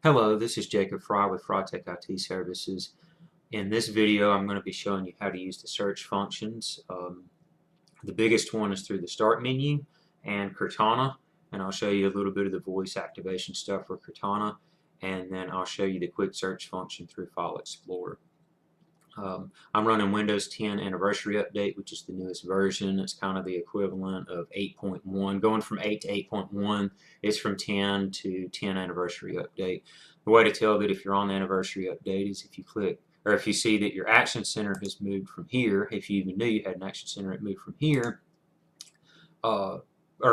Hello, this is Jacob Fry with FryTech IT Services. In this video, I'm going to be showing you how to use the search functions. The biggest one is through the Start menu and Cortana, and I'll show you a little bit of the voice activation stuff for Cortana, and then I'll show you the quick search function through File Explorer. I'm running Windows 10 Anniversary Update, which is the newest version. It's kind of the equivalent of 8.1. Going from 8 to 8.1 is from 10 to 10 Anniversary Update. The way to tell that if you're on the Anniversary Update is if you click, or if you see that your Action Center has moved from here, if you even knew you had an Action Center, it moved from here, or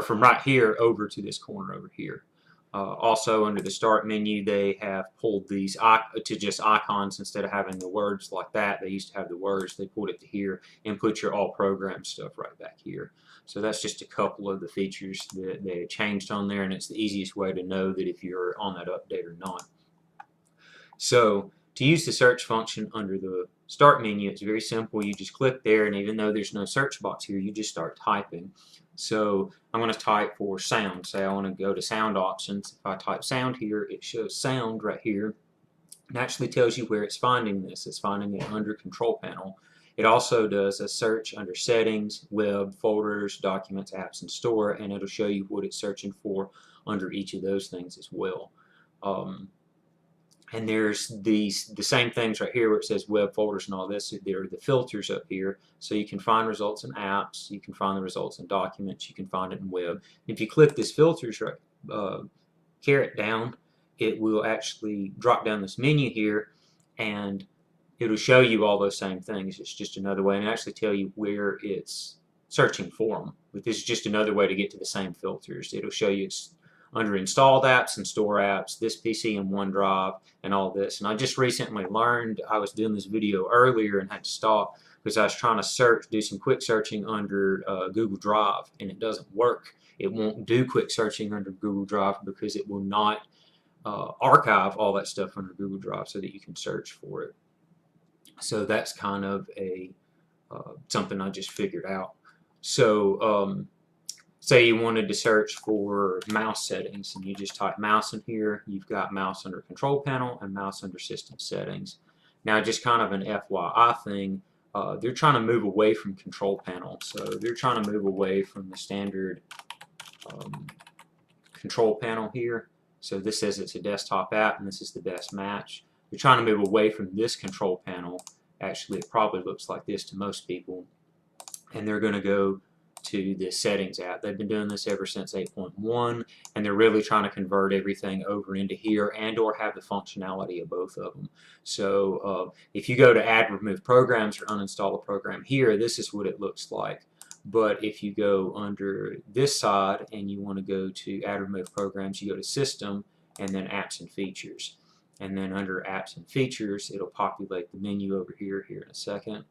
from right here over to this corner over here. Also, under the Start menu, they have pulled these to just icons instead of having the words like that. They used to have the words. They pulled it to here and put your all program stuff right back here. So that's just a couple of the features that they changed on there, and it's the easiest way to know that if you're on that update or not. So to use the search function under the Start menu, it's very simple. You just click there, and even though there's no search box here, you just start typing. So I'm going to type for sound. Say I want to go to sound options. If I type sound here, it shows sound right here. It actually tells you where it's finding this. It's finding it under Control Panel. It also does a search under Settings, Web, Folders, Documents, Apps, and Store, and it'll show you what it's searching for under each of those things as well. And there's the same things right here where it says web folders and all this. There are the filters up here. So you can find results in apps, you can find the results in documents, you can find it in web. If you click this filters caret down, it will actually drop down this menu here and it'll show you all those same things. It's just another way, and actually tell you where it's searching for them. But this is just another way to get to the same filters. It'll show you it's under installed apps and store apps, this PC in OneDrive, and all this. And I just recently learned, I was doing this video earlier and had to stop because I was trying to search, do some quick searching under Google Drive, and it doesn't work. It won't do quick searching under Google Drive because it will not archive all that stuff under Google Drive so that you can search for it. So that's kind of a something I just figured out. So say you wanted to search for mouse settings, and you just type mouse in here. You've got mouse under Control Panel and mouse under System Settings. Now, just kind of an FYI thing, they're trying to move away from Control Panel. So they're trying to move away from the standard Control Panel here. So this says it's a desktop app, and this is the best match. They're trying to move away from this Control Panel. Actually, it probably looks like this to most people. And they're going to go to the Settings app. They've been doing this ever since 8.1, and they're really trying to convert everything over into here and or have the functionality of both of them. So if you go to Add, Remove Programs or uninstall a program here, this is what it looks like. But if you go under this side and you want to go to Add, Remove Programs, you go to System and then Apps and Features. And then under Apps and Features, it'll populate the menu over here in a second.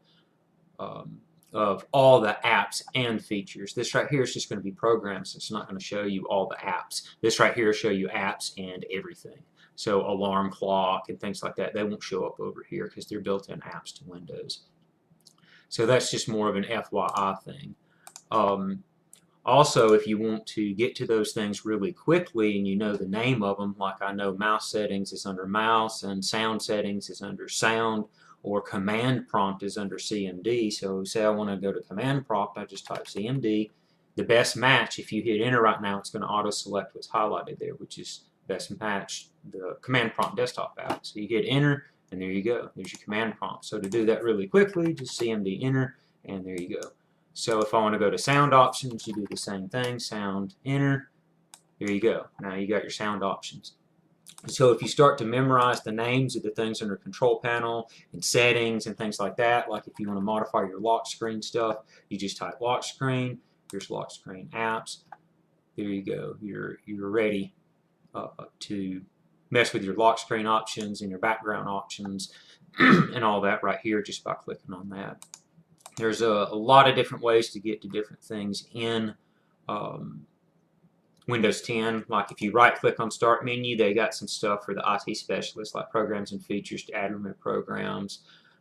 Of all the apps and features. This right here is just going to be programs. It's not going to show you all the apps. This right here will show you apps and everything. So alarm clock and things like that, they won't show up over here because they're built-in apps to Windows. So that's just more of an FYI thing. Also, if you want to get to those things really quickly and you know the name of them, like I know mouse settings is under mouse and sound settings is under sound, or command prompt is under CMD. So say I want to go to command prompt, I just type CMD. The best match, if you hit enter right now, it's going to auto select what's highlighted there, which is best match, the command prompt desktop app. So you hit enter and there you go. There's your command prompt. So to do that really quickly, just CMD enter and there you go. So if I want to go to sound options, you do the same thing, sound enter, there you go. Now you got your sound options. So if you start to memorize the names of the things under Control Panel and settings and things like that, like if you want to modify your lock screen stuff, you just type lock screen, here's lock screen apps, there you go. You're ready to mess with your lock screen options and your background options and all that right here just by clicking on that. There's a lot of different ways to get to different things in Windows 10. Like if you right click on Start menu, they got some stuff for the IT specialists like programs and features to add, remove programs,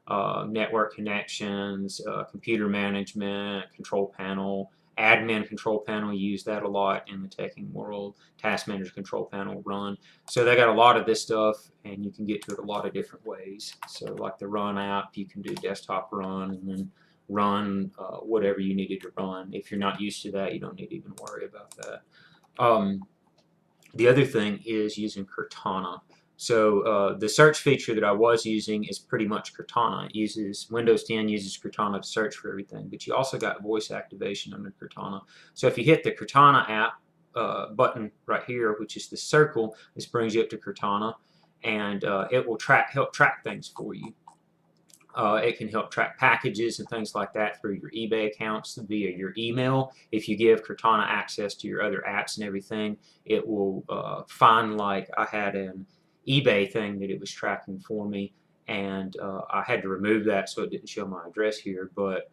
network connections, computer management, Control Panel, Admin control panel, use that a lot in the teching world. Task manager control panel, run. So they got a lot of this stuff, and you can get to it a lot of different ways. So like the run app, you can do desktop run and then run whatever you needed to run. If you're not used to that, you don't need to even worry about that. The other thing is using Cortana. So the search feature that I was using is pretty much Cortana. It uses Windows 10 uses Cortana to search for everything, but you also got voice activation under Cortana. So if you hit the Cortana app button right here, which is the circle, this brings you up to Cortana, and it will help track things for you. It can help track packages and things like that through your eBay accounts via your email. If you give Cortana access to your other apps and everything, it will find, like I had an eBay thing that it was tracking for me, and I had to remove that so it didn't show my address here, but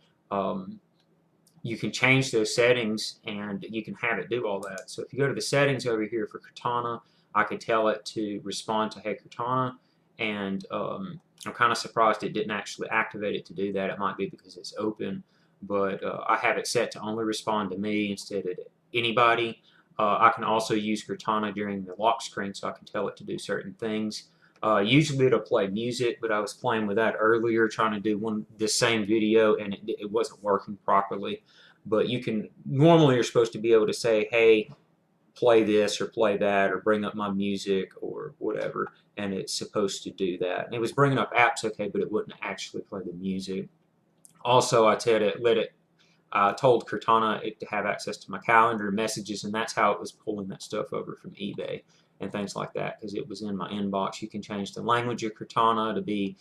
you can change those settings and you can have it do all that. So if you go to the settings over here for Cortana, I could tell it to respond to Hey Cortana, and I'm kind of surprised it didn't actually activate it to do that. It might be because it's open, but I have it set to only respond to me instead of anybody. I can also use Cortana during the lock screen, so I can tell it to do certain things. Usually it'll play music, but I was playing with that earlier, trying to do the same video, and it wasn't working properly. But you can, normally you're supposed to be able to say, hey, play this or play that or bring up my music or whatever, and it's supposed to do that. And it was bringing up apps okay, but it wouldn't actually play the music. Also, I told Cortana to have access to my calendar and messages, and that's how it was pulling that stuff over from eBay and things like that, because it was in my inbox. You can change the language of Cortana to be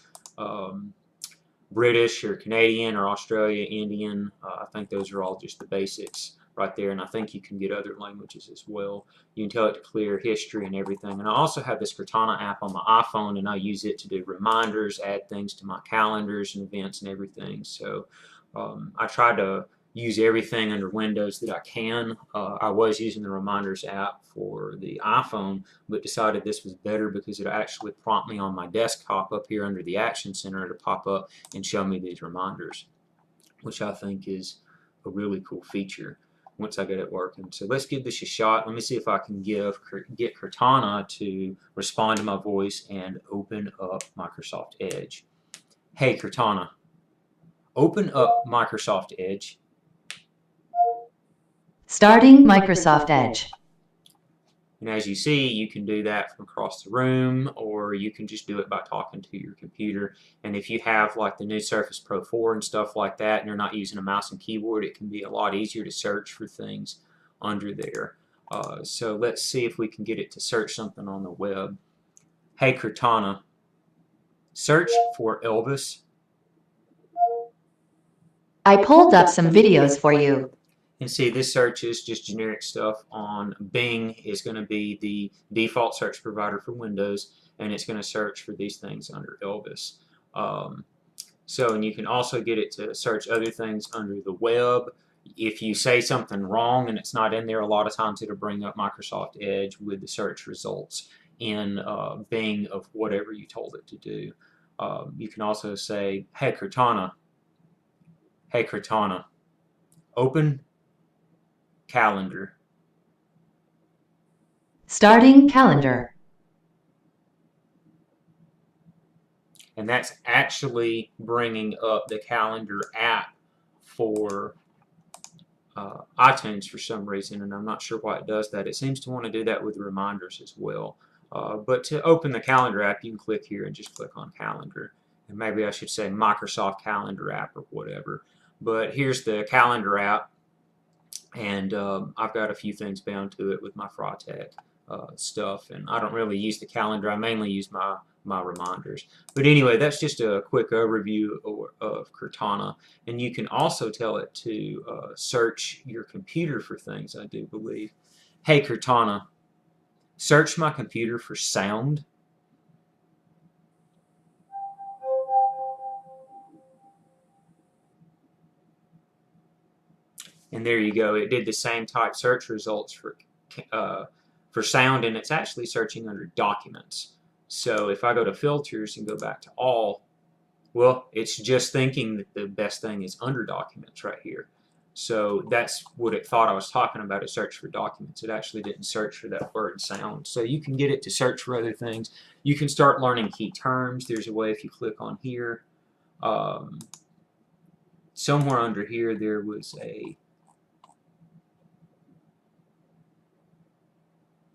British or Canadian or Australia, Indian. I think those are all just the basics right there, and I think you can get other languages as well. You can tell it to clear history and everything. And I also have this Cortana app on my iPhone, and I use it to do reminders, add things to my calendars and events and everything. So I try to use everything under Windows that I can. I was using the Reminders app for the iPhone, but decided this was better because it actually prompt me on my desktop up here under the Action Center to pop up and show me these reminders, which I think is a really cool feature once I get it working. So let's give this a shot. Let me see if I can get Cortana to respond to my voice and open up Microsoft Edge. Hey Cortana, open up Microsoft Edge. Starting Microsoft Edge. And as you see, you can do that from across the room, or you can just do it by talking to your computer. And if you have like the new Surface Pro 4 and stuff like that, and you're not using a mouse and keyboard, it can be a lot easier to search for things under there. So let's see if we can get it to search something on the web. Hey Cortana, search for Elvis. I pulled up some videos for you. And see, this search is just generic stuff on Bing. Is going to be the default search provider for Windows, and it's going to search for these things under Elvis. And you can also get it to search other things under the web. If you say something wrong and it's not in there, a lot of times it'll bring up Microsoft Edge with the search results in Bing of whatever you told it to do. You can also say, hey Cortana, open calendar. Starting calendar. And that's actually bringing up the calendar app for iTunes for some reason, and I'm not sure why it does that. It seems to want to do that with reminders as well. But to open the calendar app, you can click here and just click on calendar. And maybe I should say Microsoft Calendar app or whatever. But here's the calendar app. And I've got a few things bound to it with my Frotech stuff, and I don't really use the calendar. I mainly use my reminders. But anyway, that's just a quick overview of Cortana. And you can also tell it to search your computer for things, I do believe. Hey Cortana, search my computer for sound. And there you go. It did the same type search results for sound, and it's actually searching under documents. So if I go to filters and go back to all, well, it's just thinking that the best thing is under documents right here. So that's what it thought I was talking about. It searched for documents. It actually didn't search for that word sound. So you can get it to search for other things. You can start learning key terms. There's a way if you click on here. Somewhere under here there was a,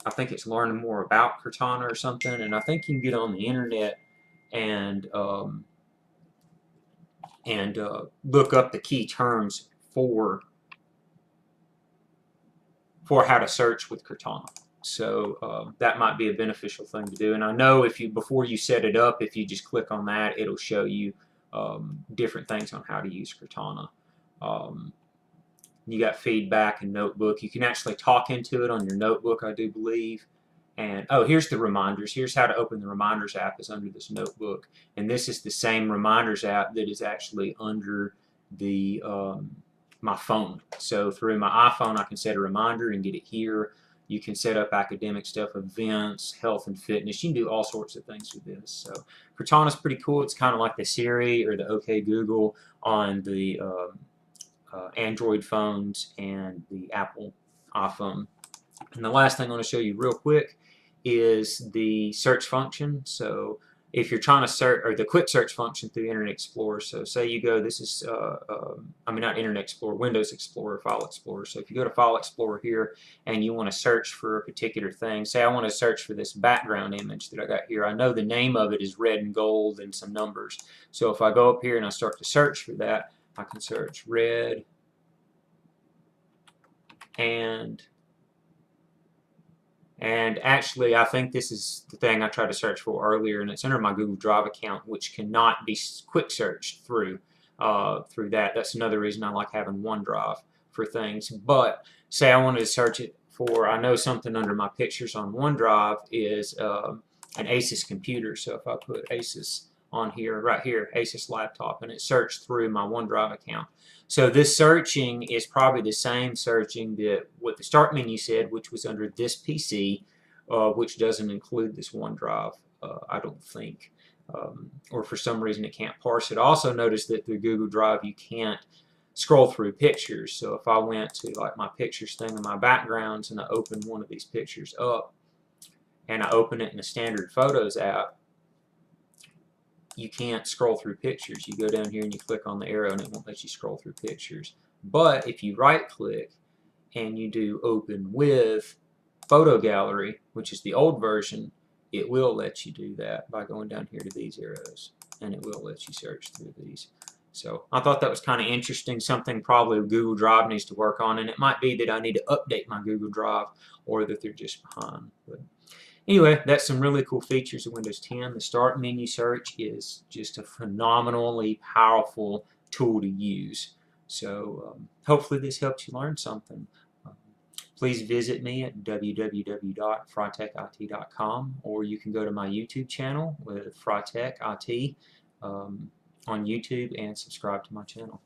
I think it's learning more about Cortana or something, and I think you can get on the internet and look up the key terms for how to search with Cortana. So that might be a beneficial thing to do. And I know if you, before you set it up, if you just click on that, it'll show you different things on how to use Cortana. You got feedback and notebook. You can actually talk into it on your notebook, I do believe. And oh, here's the reminders. Here's how to open the reminders app is under this notebook. And this is the same reminders app that is actually under the my phone. So through my iPhone, I can set a reminder and get it here. You can set up academic stuff, events, health and fitness. You can do all sorts of things with this. So Cortana's pretty cool. It's kind of like the Siri or the OK Google on the Android phones and the Apple iPhone. And the last thing I want to show you real quick is the search function. So if you're trying to search, or the quick search function through Internet Explorer. So say you go, this is, I mean not Internet Explorer, Windows Explorer, File Explorer. So if you go to File Explorer here and you want to search for a particular thing, say I want to search for this background image that I got here. I know the name of it is red and gold and some numbers. So if I go up here and I start to search for that, I can search red and actually, I think this is the thing I tried to search for earlier, and it's under my Google Drive account, which cannot be quick searched through that. That's another reason I like having OneDrive for things. But say I wanted to search it for, I know something under my pictures on OneDrive is an Asus computer. So if I put Asus on here, right here, Asus laptop, and it searched through my OneDrive account. So this searching is probably the same searching that what the start menu said, which was under this PC, which doesn't include this OneDrive, I don't think. Or for some reason it can't parse it. I also noticed that through Google Drive you can't scroll through pictures. So if I went to like my pictures thing and my backgrounds and I open one of these pictures up and I open it in a standard Photos app, you can't scroll through pictures. You go down here and you click on the arrow and it won't let you scroll through pictures. But if you right click and you do open with photo gallery, which is the old version, it will let you do that by going down here to these arrows, and it will let you search through these. So I thought that was kind of interesting, something probably Google Drive needs to work on, and it might be that I need to update my Google Drive or that they're just behind. But anyway, that's some really cool features of Windows 10. The Start menu search is just a phenomenally powerful tool to use. So hopefully this helps you learn something. Please visit me at www.frytechit.com, or you can go to my YouTube channel with Frytech IT on YouTube and subscribe to my channel.